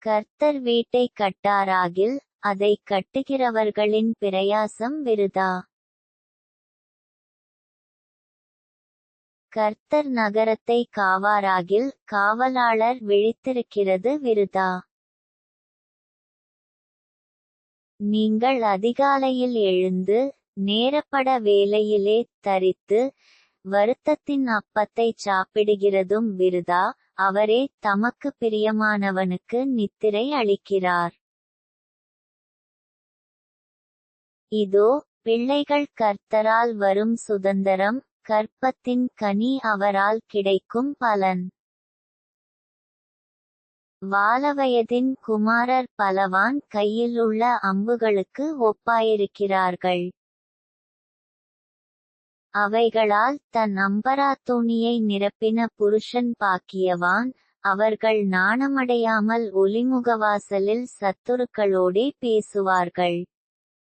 கர்த்தர் வீட்டைக் கட்டாராகில் அதைக் கட்டுகிறவர்களின் பிரயாசம் விருதா. கர்த்தர் நகரத்தை காவாராகில் காவலாளர் விழித்திருக்கிறது விருதா. நீங்கள் அதிகாலையில் எழுந்து நேரப்பட வேலையிலே தரித்து வருத்தத்தின் அப்பத்தைச் சாப்பிடுகிறதும் விருதா. அவரே தமக்கு பிரியமானவனுக்கு நித்திரை அளிக்கிறார். இதோ, பிள்ளைகள் கர்த்தரால் வரும் சுதந்தரம், கர்ப்பத்தின் கனி அவரால் கிடைக்கும் பலன். வாலவயதின் குமாரர் பலவான் கையிலுள்ள அம்புகளுக்கு ஒப்பாயிருக்கிறார்கள். அவைகளால் தன் அம்பராத்துணியை நிரப்பின புருஷன் பாக்கியவான். அவர்கள் நாணமடையாமல் ஒலிமுகவாசலில் சத்துருக்களோடே பேசுவார்கள்.